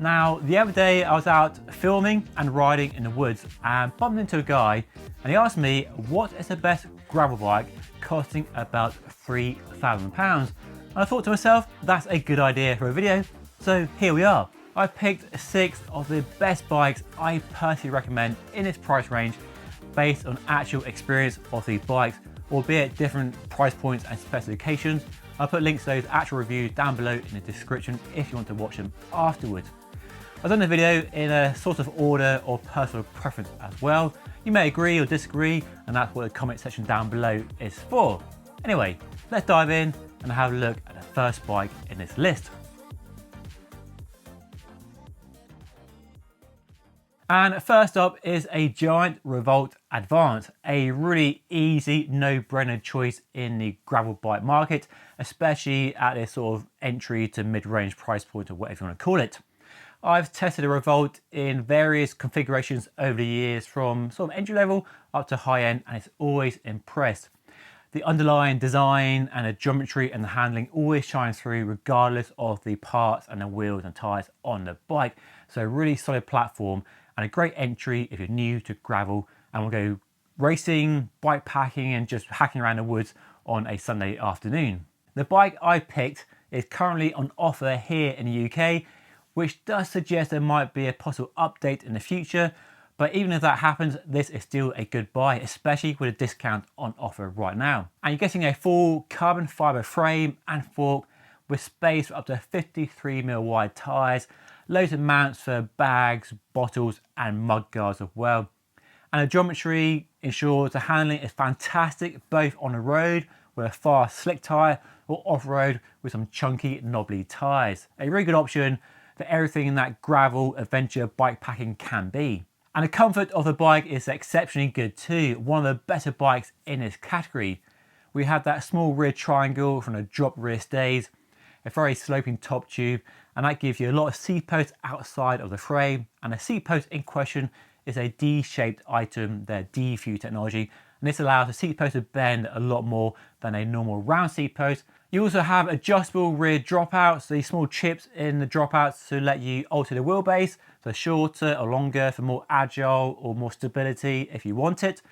Now, the other day I was out filming and riding in the woods and bumped into a guy, and he asked me what is the best gravel bike costing about £3,000. And I thought to myself, that's a good idea for a video, so here we are. I picked 6 of the best bikes I personally recommend in this price range based on actual experience of the bikes, albeit different price points and specifications. I'll put links to those actual reviews down below in the description if you want to watch them afterwards. I've done the video in a sort of order or personal preference as well. You may agree or disagree, and that's what the comment section down below is for. Anyway, let's dive in and have a look at the first bike in this list. And first up is a Giant Revolt Advance, a really easy, no-brainer choice in the gravel bike market, especially at this sort of entry to mid-range price point or whatever you want to call it. I've tested a Revolt in various configurations over the years, from sort of entry level up to high end, and it's always impressed. The underlying design and the geometry and the handling always shines through regardless of the parts and the wheels and tyres on the bike. So a really solid platform and a great entry if you're new to gravel and will go racing, bike packing and just hacking around the woods on a Sunday afternoon. The bike I picked is currently on offer here in the UK, which does suggest there might be a possible update in the future. But even if that happens, this is still a good buy, especially with a discount on offer right now. And you're getting a full carbon fibre frame and fork with space for up to 53mm wide tyres, loads of mounts for bags, bottles and mud guards as well. And the geometry ensures the handling is fantastic both on the road with a fast slick tyre or off-road with some chunky knobbly tyres. A really good option for everything in that gravel adventure bike packing can be. And the comfort of the bike is exceptionally good too, one of the better bikes in this category. We have that small rear triangle from the drop rear stays, a very sloping top tube, and that gives you a lot of seat posts outside of the frame. And the seat post in question is a D-shaped item, their D-View technology, and this allows the seat post to bend a lot more than a normal round seat post. You also have adjustable rear dropouts, these small chips in the dropouts to let you alter the wheelbase, so shorter or longer for more agile or more stability if you want it,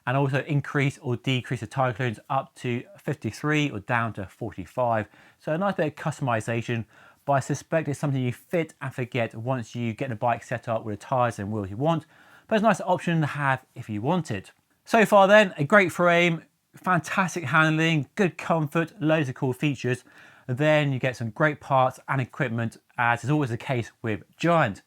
and also increase or decrease the tire clearance up to 53 or down to 45. So a nice bit of customization, but I suspect it's something you fit and forget once you get the bike set up with the tires and wheels you want, but it's a nice option to have if you want it. So far then, a great frame, fantastic handling, good comfort, loads of cool features. And then you get some great parts and equipment, as is always the case with Giant.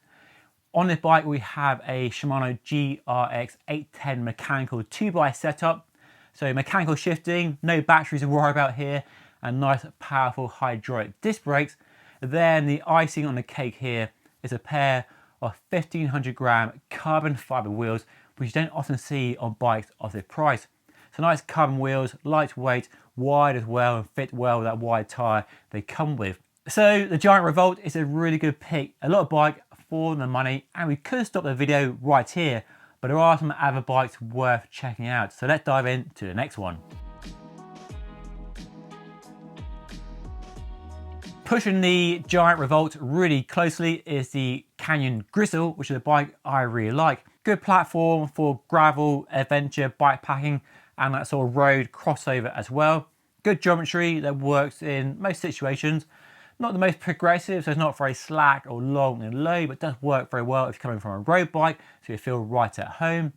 On this bike we have a Shimano GRX 810 mechanical 2x setup. So mechanical shifting, no batteries to worry about here, and nice powerful hydraulic disc brakes. Then the icing on the cake here is a pair of 1500 gram carbon fibre wheels, which you don't often see on bikes of this price. So nice carbon wheels, lightweight, wide as well, and fit well with that wide tyre they come with. So the Giant Revolt is a really good pick, a lot of bike for the money, and we could stop the video right here, but there are some other bikes worth checking out. So let's dive into the next one. Pushing the Giant Revolt really closely is the Canyon Grizl, which is a bike I really like. Good platform for gravel, adventure, bike packing, and that sort of road crossover as well. Good geometry that works in most situations. Not the most progressive, so it's not very slack or long and low, but does work very well if you're coming from a road bike, so you feel right at home.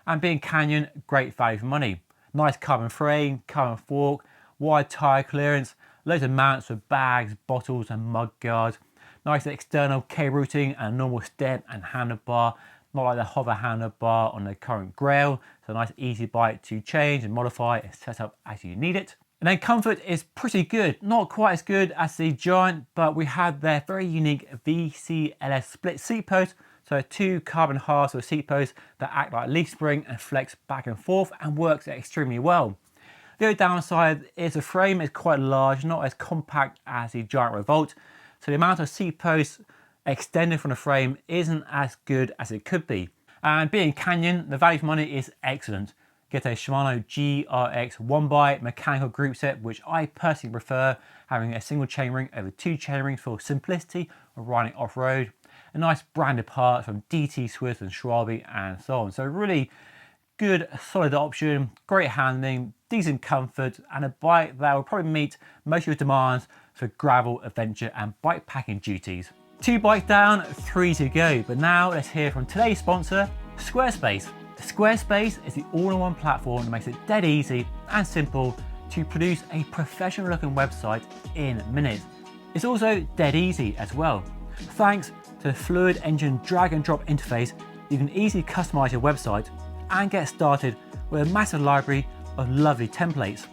And being Canyon, great value for money. Nice carbon frame, carbon fork, wide tyre clearance, loads of mounts for bags, bottles and mud guards. Nice external cable routing and normal step and handlebar, not like the hover handlebar on the current Grail. So a nice easy bike to change and modify and set up as you need it. And then comfort is pretty good, not quite as good as the Giant, but we have their very unique VCLS split seat post. So 2 carbon halves of seat posts that act like leaf spring and flex back and forth and works extremely well. The only downside is the frame is quite large, not as compact as the Giant Revolt. So the amount of seat posts extended from the frame isn't as good as it could be. And being Canyon, the value for money is excellent. Get a Shimano GRX 1x mechanical group set, which I personally prefer, having a single chainring over 2 chainrings for simplicity of riding off-road. a nice branded parts from DT Swiss and Schwalbe and so on. So really good, solid option, great handling, decent comfort, and a bike that will probably meet most of your demands for gravel, adventure, and bike packing duties. 2 bikes down, 3 to go. But now let's hear from today's sponsor, SquareSpace. SquareSpace is the all-in-one platform that makes it dead easy and simple to produce a professional looking website in minutes. It's also dead easy as well. Thanks to the Fluid Engine drag and drop interface, you can easily customize your website and get started with a massive library of lovely templates.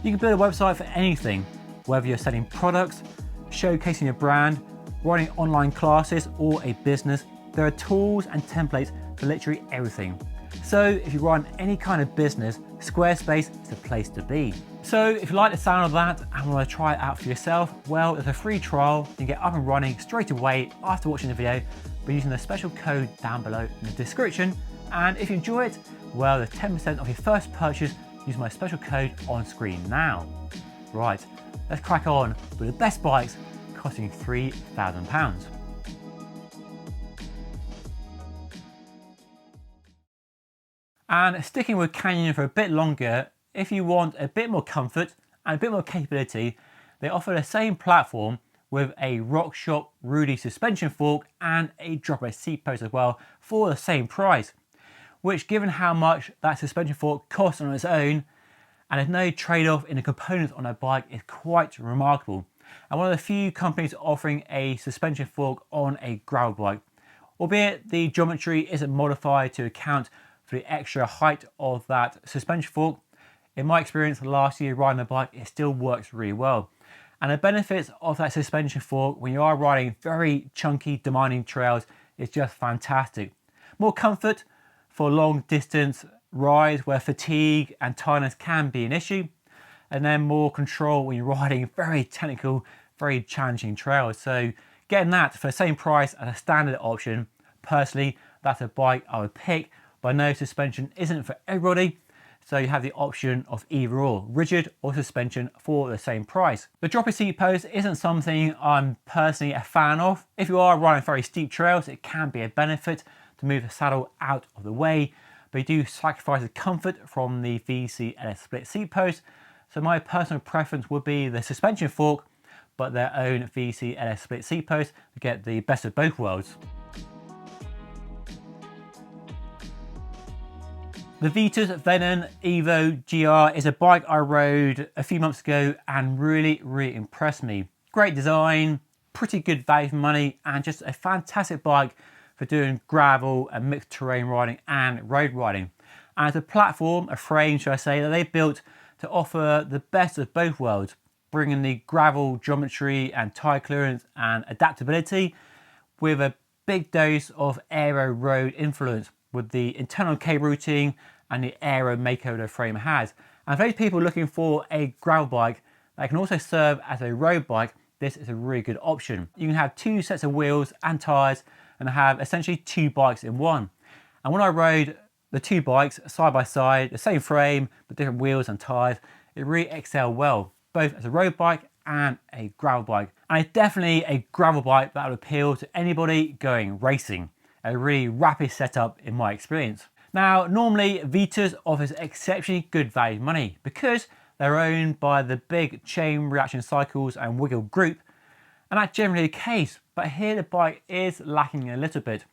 You can build a website for anything, whether you're selling products, showcasing your brand, running online classes, or a business. There are tools and templates for literally everything. So if you run any kind of business, Squarespace is the place to be. So if you like the sound of that and want to try it out for yourself, well, there's a free trial. You can get up and running straight away after watching the video by using the special code down below in the description. And if you enjoy it, well, there's 10% off your first purchase using my special code on screen now. Right, let's crack on with the best bikes costing £3,000. And sticking with Canyon for a bit longer, if you want a bit more comfort and a bit more capability, they offer the same platform with a RockShop Rudy suspension fork and a dropper seat post as well for the same price, which, given how much that suspension fork costs on its own and there's no trade-off in the components on a bike, is quite remarkable. And one of the few companies offering a suspension fork on a gravel bike, albeit the geometry isn't modified to account for the extra height of that suspension fork. In my experience last year riding a bike, it still works really well. And the benefits of that suspension fork when you are riding very chunky, demanding trails is just fantastic. More comfort for long distance rides where fatigue and tiredness can be an issue, and then more control when you're riding very technical, very challenging trails. So getting that for the same price as a standard option, personally, that's a bike I would pick, but no, suspension isn't for everybody. So you have the option of either or, rigid or suspension for the same price. The dropper seat post isn't something I'm personally a fan of. If you are riding very steep trails, it can be a benefit to move the saddle out of the way, but you do sacrifice the comfort from the VC LS split seat post. So my personal preference would be the suspension fork, but their own VC LS split seat post to get the best of both worlds. The Vitus Venon EVO GR is a bike I rode a few months ago and really impressed me. Great design, pretty good value for money, and just a fantastic bike for doing gravel and mixed terrain riding and road riding. And it's a platform, a frame should I say, that they built to offer the best of both worlds, bringing the gravel geometry and tire clearance and adaptability with a big dose of aero road influence with the internal cable routing and the aero makeover the frame has. And for those people looking for a gravel bike that can also serve as a road bike, this is a really good option. You can have 2 sets of wheels and tires and have essentially 2 bikes in one. And when I rode the 2 bikes side by side, the same frame but different wheels and tires, it really excelled well, both as a road bike and a gravel bike. And it's definitely a gravel bike that would appeal to anybody going racing. A really rapid setup in my experience. Now, normally Vitus offers exceptionally good value for money because they're owned by the big Chain Reaction Cycles and Wiggle group, and that's generally the case, but here the bike is lacking a little bit.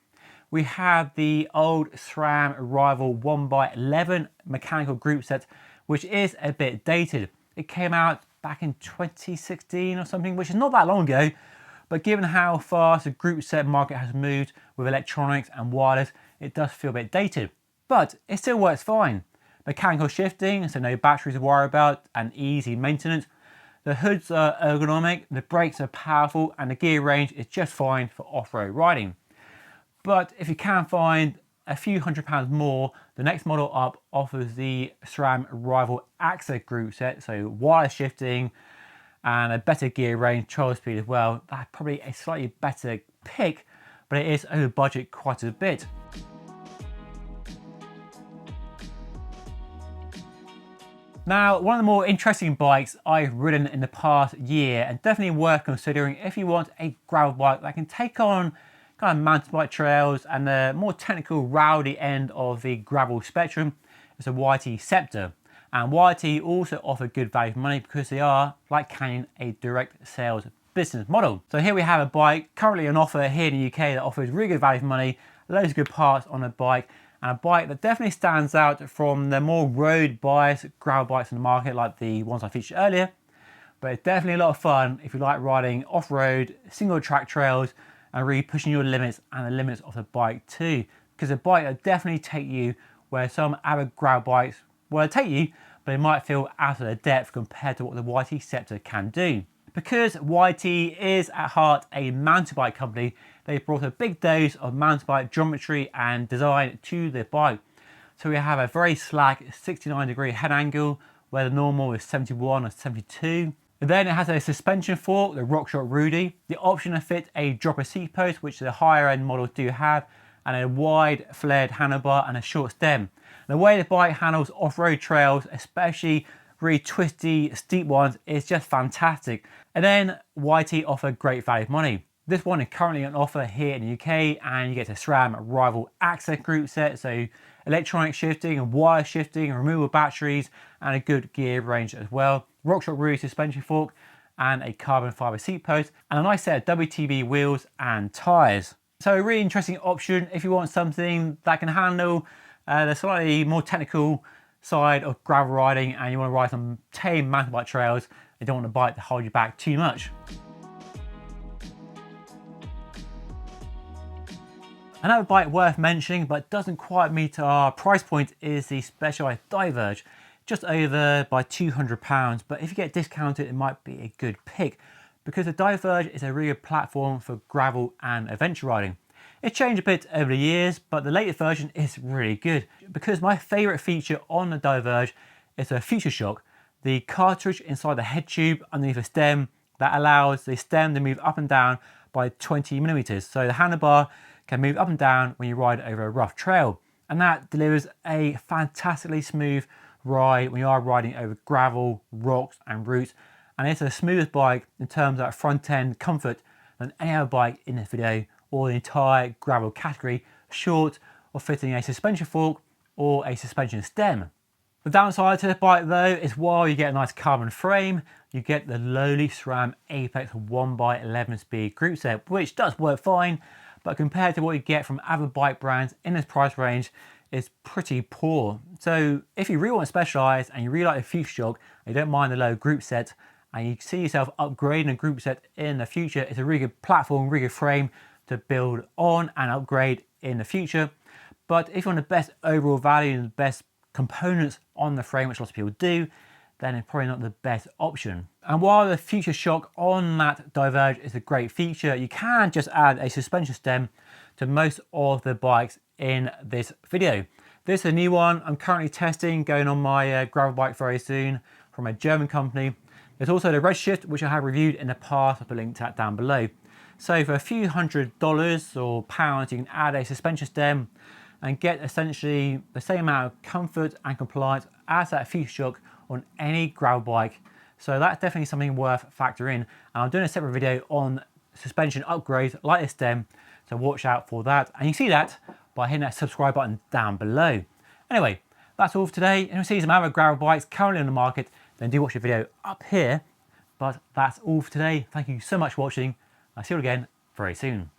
We have the old SRAM Rival 1x11 mechanical group set, which is a bit dated. It came out back in 2016 or something, which is not that long ago, but given how fast the group set market has moved with electronics and wireless, it does feel a bit dated. But it still works fine. Mechanical shifting, so no batteries to worry about, and easy maintenance. The hoods are ergonomic, the brakes are powerful, and the gear range is just fine for off-road riding. But if you can find a few £100 more, the next model up offers the SRAM Rival AXA group set, so wireless shifting and a better gear range, 12 speed as well. That's probably a slightly better pick, but it is over budget quite a bit. Now, one of the more interesting bikes I've ridden in the past year, and definitely worth considering if you want a gravel bike that can take on kind of mountain bike trails and the more technical, rowdy end of the gravel spectrum is a YT Szepter. And YT also offer good value for money because they are, like Canyon, a direct sales business model. So here we have a bike currently on offer here in the UK that offers really good value for money, loads of good parts on a bike, and a bike that definitely stands out from the more road biased gravel bikes in the market like the ones I featured earlier. But it's definitely a lot of fun if you like riding off-road, single track trails, and really pushing your limits and the limits of the bike too. Because a bike will definitely take you where some other gravel bikes will take you, but it might feel out of their depth compared to what the YT Szepter can do. Because YT is at heart a mountain bike company, they brought a big dose of mountain bike geometry and design to the bike. So we have a very slack 69-degree head angle where the normal is 71 or 72. And then it has a suspension fork, the RockShox Rudy, the option to fit a dropper seat post, which the higher end models do have, and a wide flared handlebar and a short stem. The way the bike handles off-road trails, especially really twisty, steep ones, is just fantastic. And then YT offer great value for money. This one is currently on offer here in the UK, and you get a SRAM Rival access group set, so electronic shifting and wire shifting, removable batteries, and a good gear range as well. RockShox Rudy suspension fork and a carbon fiber seat post, and a nice set of WTB wheels and tyres. So a really interesting option if you want something that can handle the slightly more technical side of gravel riding and you want to ride some tame mountain bike trails. You don't want a bike to hold you back too much. Another bike worth mentioning but doesn't quite meet our price point is the Specialized Diverge. Just over by £200, but if you get discounted it might be a good pick because the Diverge is a really good platform for gravel and adventure riding. It's changed a bit over the years, but the latest version is really good because my favourite feature on the Diverge is a Future Shock, the cartridge inside the head tube underneath the stem that allows the stem to move up and down by 20mm. So the handlebar can move up and down when you ride over a rough trail, and that delivers a fantastically smooth ride when you are riding over gravel, rocks and roots, and it's the smoothest bike in terms of front end comfort than any other bike in this video or the entire gravel category, short of fitting a suspension fork or a suspension stem. The downside to the bike though is while you get a nice carbon frame, you get the lowly SRAM Apex 1x11 speed group set, which does work fine, but compared to what you get from other bike brands in this price range, is pretty poor. So if you really want to specialise and you really like the Future Shock and you don't mind the low group set and you see yourself upgrading a group set in the future, it's a really good platform, really good frame to build on and upgrade in the future. But if you want the best overall value and the best components on the frame, which lots of people do, then it's probably not the best option. And while the Future Shock on that Diverge is a great feature, you can just add a suspension stem to most of the bikes in this video. This is a new one I'm currently testing, going on my gravel bike very soon from a German company. There's also the Redshift, which I have reviewed in the past. I'll put a link to that down below. So for a few $100s or pounds, you can add a suspension stem and get essentially the same amount of comfort and compliance as that Future Shock on any gravel bike. So that's definitely something worth factoring in. And I'm doing a separate video on suspension upgrades like this stem, so watch out for that. And you see that by hitting that subscribe button down below. Anyway, that's all for today. And you'll see some other gravel bikes currently on the market, then do watch the video up here. But that's all for today. Thank you so much for watching. I'll see you again very soon.